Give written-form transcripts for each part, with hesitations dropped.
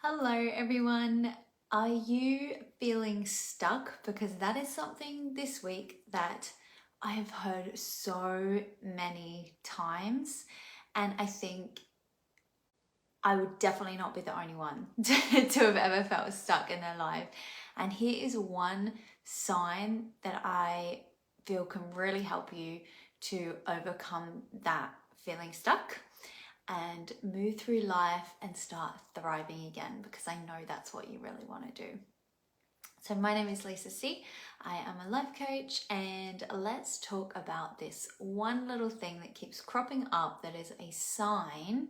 Hello, everyone. Are you feeling stuck? Because that is something this week that I have heard so many times, and I think I would definitely not be the only one to have ever felt stuck in their life. And here is one sign that I feel can really help you to overcome that feeling stuck and move through life and start thriving again, because I know that's what you really want to do. So my name is Lisa C. I am a life coach, and let's talk about this one little thing that keeps cropping up that is a sign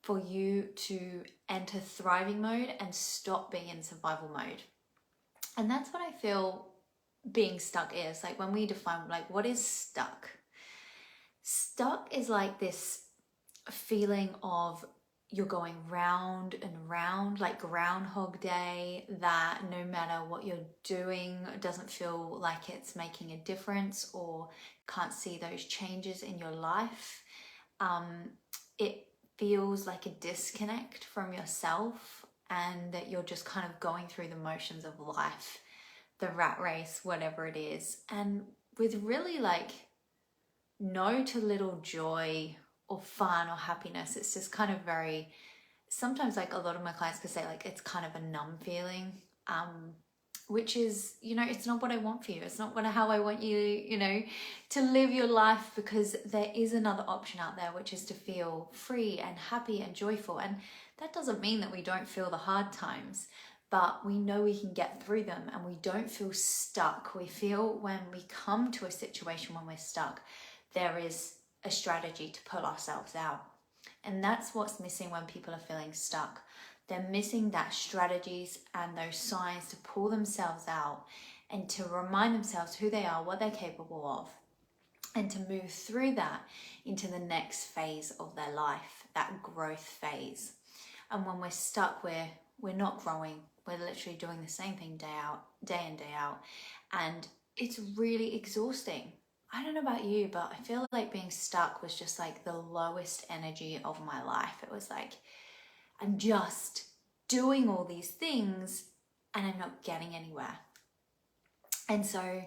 for you to enter thriving mode and stop being in survival mode. And that's what I feel being stuck is. Like, when we define like what is stuck? Stuck is like this feeling of you're going round and round, like Groundhog Day, that no matter what you're doing, it doesn't feel like it's making a difference, or can't see those changes in your life. It feels like a disconnect from yourself, and that you're just kind of going through the motions of life, the rat race, whatever it is, and with really like no to little joy or fun or happiness. It's just kind of very, sometimes like a lot of my clients could say like it's kind of a numb feeling, which is, it's not what I want for you. It's not how I want you, to live your life, because there is another option out there, which is to feel free and happy and joyful. And that doesn't mean that we don't feel the hard times, but we know we can get through them, and we don't feel stuck. We feel, when we come to a situation when we're stuck, there is a strategy to pull ourselves out. And that's what's missing when people are feeling stuck. They're missing that strategies and those signs to pull themselves out and to remind themselves who they are, what they're capable of, and to move through that into the next phase of their life, that growth phase. And when we're stuck, we're not growing. We're literally doing the same thing day in, day out. And it's really exhausting. I don't know about you, but I feel like being stuck was just like the lowest energy of my life. It was like, I'm just doing all these things and I'm not getting anywhere. And so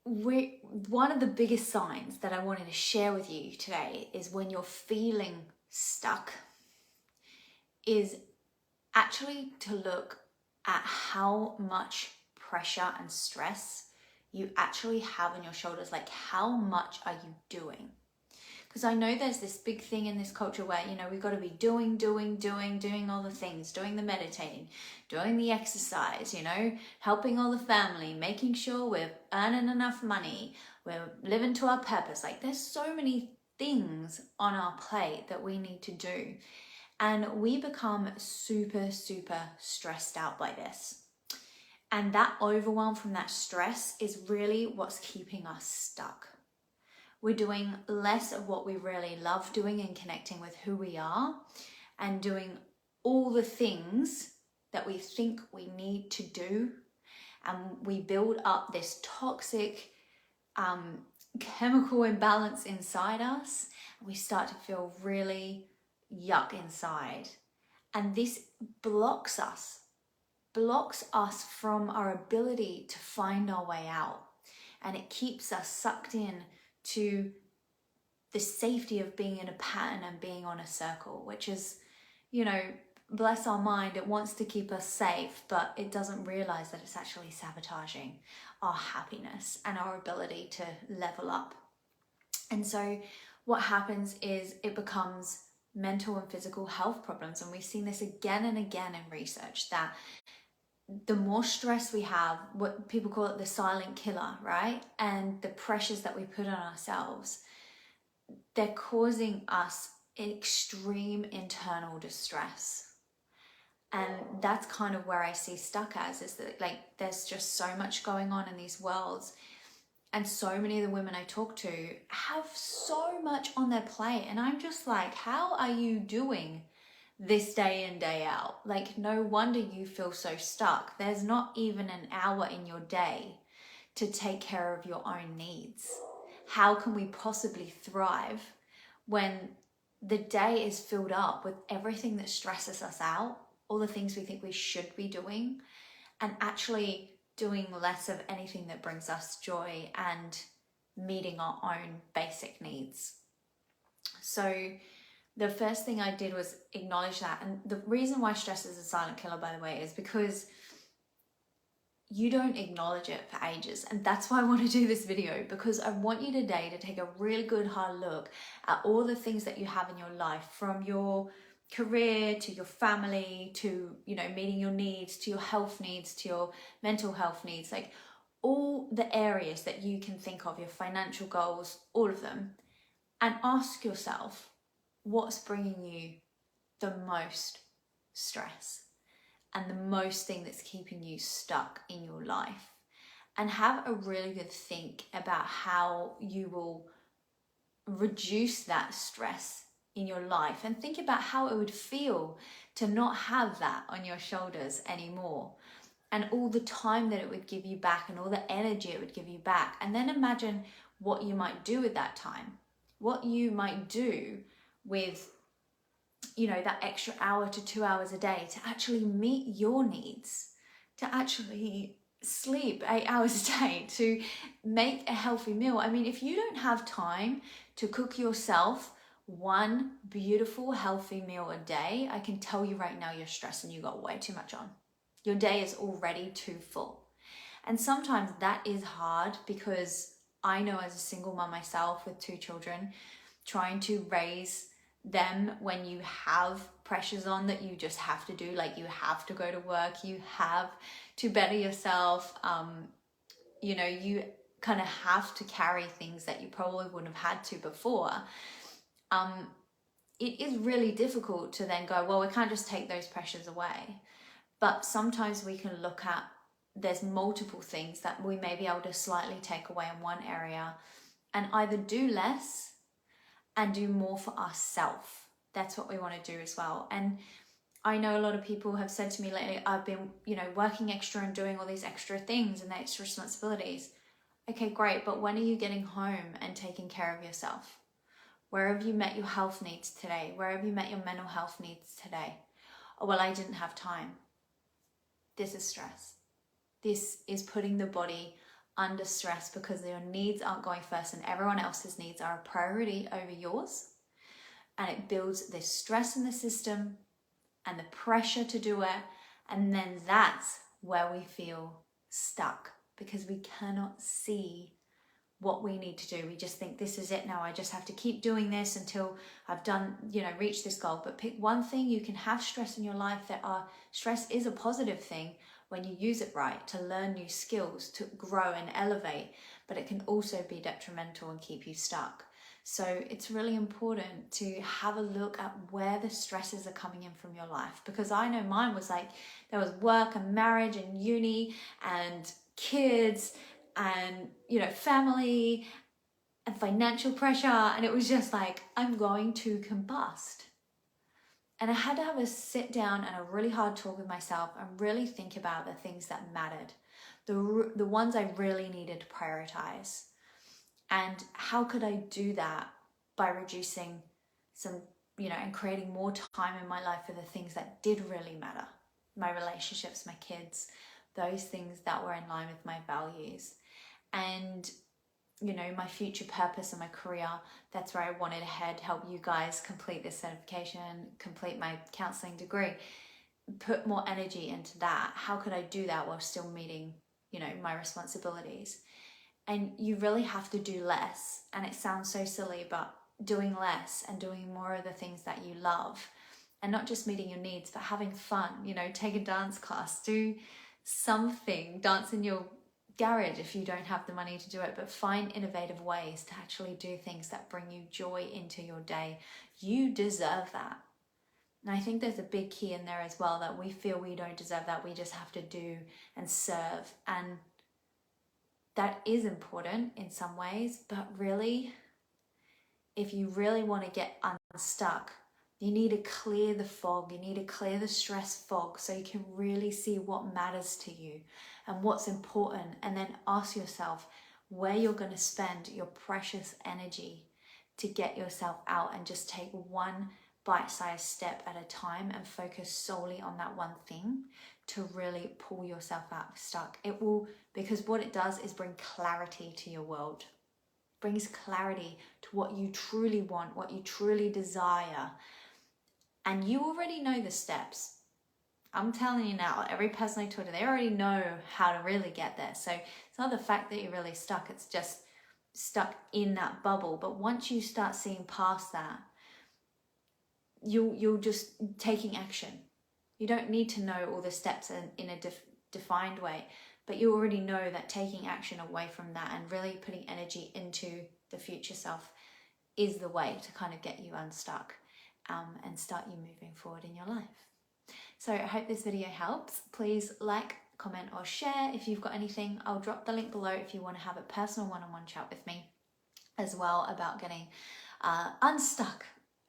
one of the biggest signs that I wanted to share with you today is, when you're feeling stuck, is actually to look at how much pressure and stress you actually have on your shoulders. Like, how much are you doing? Because I know there's this big thing in this culture where, we've got to be doing all the things, doing the meditating, doing the exercise, helping all the family, making sure we're earning enough money, we're living to our purpose. Like, there's so many things on our plate that we need to do. And we become super, super stressed out by this. And that overwhelm from that stress is really what's keeping us stuck. We're doing less of what we really love doing and connecting with who we are, and doing all the things that we think we need to do. And we build up this toxic chemical imbalance inside us. And we start to feel really yuck inside. And this blocks us from our ability to find our way out. And it keeps us sucked in to the safety of being in a pattern and being on a circle, which is, bless our mind, it wants to keep us safe, but it doesn't realize that it's actually sabotaging our happiness and our ability to level up. And so what happens is it becomes mental and physical health problems. And we've seen this again and again in research, that the more stress we have, what people call it the silent killer, right? And the pressures that we put on ourselves, they're causing us extreme internal distress. And that's kind of where I see stuck as, is that like there's just so much going on in these worlds. And so many of the women I talk to have so much on their plate. And I'm just like, how are you doing this day in, day out? Like, no wonder you feel so stuck. There's not even an hour in your day to take care of your own needs. How can we possibly thrive when the day is filled up with everything that stresses us out, all the things we think we should be doing, and actually doing less of anything that brings us joy and meeting our own basic needs. So the first thing I did was acknowledge that. And the reason why stress is a silent killer, by the way, is because you don't acknowledge it for ages. And that's why I want to do this video, because I want you today to take a really good hard look at all the things that you have in your life, from your career to your family to, you know, meeting your needs, to your health needs, to your mental health needs, like all the areas that you can think of, your financial goals, all of them, and ask yourself, what's bringing you the most stress and the most thing that's keeping you stuck in your life? And have a really good think about how you will reduce that stress in your life, and think about how it would feel to not have that on your shoulders anymore, and all the time that it would give you back and all the energy it would give you back. And then imagine what you might do with that time, what you might do with, you know, that extra hour to 2 hours a day to actually meet your needs, to actually sleep 8 hours a day, to make a healthy meal. I mean, if you don't have time to cook yourself one beautiful healthy meal a day, I can tell you right now you're stressed and you got way too much on. Your day is already too full. And sometimes that is hard, because I know, as a single mom myself with 2 children, trying to raise them when you have pressures on that you just have to do, like you have to go to work, you have to better yourself, you know, you kind of have to carry things that you probably wouldn't have had to before. It is really difficult to then go, well, we can't just take those pressures away. But sometimes we can look at, there's multiple things that we may be able to slightly take away in one area, and either do less and do more for ourselves. That's what we want to do as well. And I know a lot of people have said to me lately, I've been, you know, working extra and doing all these extra things and the extra responsibilities. Okay, great, but when are you getting home and taking care of yourself? Where have you met your health needs today? Where have you met your mental health needs today? Oh, well, I didn't have time. This is stress. This is putting the body under stress because your needs aren't going first and everyone else's needs are a priority over yours. And it builds this stress in the system and the pressure to do it. And then that's where we feel stuck, because we cannot see what we need to do. We just think, this is it now. I just have to keep doing this until I've done, you know, reached this goal. But pick one thing. You can have stress in your life stress is a positive thing when you use it right, to learn new skills, to grow and elevate, but it can also be detrimental and keep you stuck. So it's really important to have a look at where the stresses are coming in from your life, because I know mine was like, there was work and marriage and uni and kids and, you know, family and financial pressure, and it was just like, I'm going to combust. And I had to have a sit down and a really hard talk with myself and really think about the things that mattered, the ones I really needed to prioritize. And how could I do that by reducing some, you know, and creating more time in my life for the things that did really matter, my relationships, my kids, those things that were in line with my values. And, you know, my future purpose and my career, that's where I wanted to head, help you guys complete this certification, complete my counseling degree, put more energy into that. How could I do that while still meeting, you know, my responsibilities? And you really have to do less. And it sounds so silly, but doing less and doing more of the things that you love, and not just meeting your needs, but having fun, you know, take a dance class, do something, dance in your garage if you don't have the money to do it, but find innovative ways to actually do things that bring you joy into your day. You deserve that. And I think there's a big key in there as well, that we feel we don't deserve that, we just have to do and serve. And that is important in some ways, but really, if you really want to get unstuck, you need to clear the fog, you need to clear the stress fog, so you can really see what matters to you and what's important, and then ask yourself where you're going to spend your precious energy to get yourself out and just take one bite-sized step at a time and focus solely on that one thing to really pull yourself out of stuck. It will, because what it does is bring clarity to your world, brings clarity to what you truly want, what you truly desire. And you already know the steps. I'm telling you now, every person I talk to, they already know how to really get there. So it's not the fact that you're really stuck, it's just stuck in that bubble. But once you start seeing past that, you'll just taking action. You don't need to know all the steps in a defined way, but you already know that taking action away from that and really putting energy into the future self is the way to kind of get you unstuck and start you moving forward in your life. So I hope this video helps. Please like, comment or share if you've got anything. I'll drop the link below if you want to have a personal one-on-one chat with me as well about getting unstuck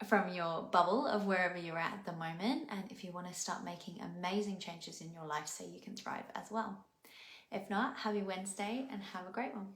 from your bubble of wherever you're at the moment, and if you want to start making amazing changes in your life so you can thrive as well. If not, happy Wednesday and have a great one.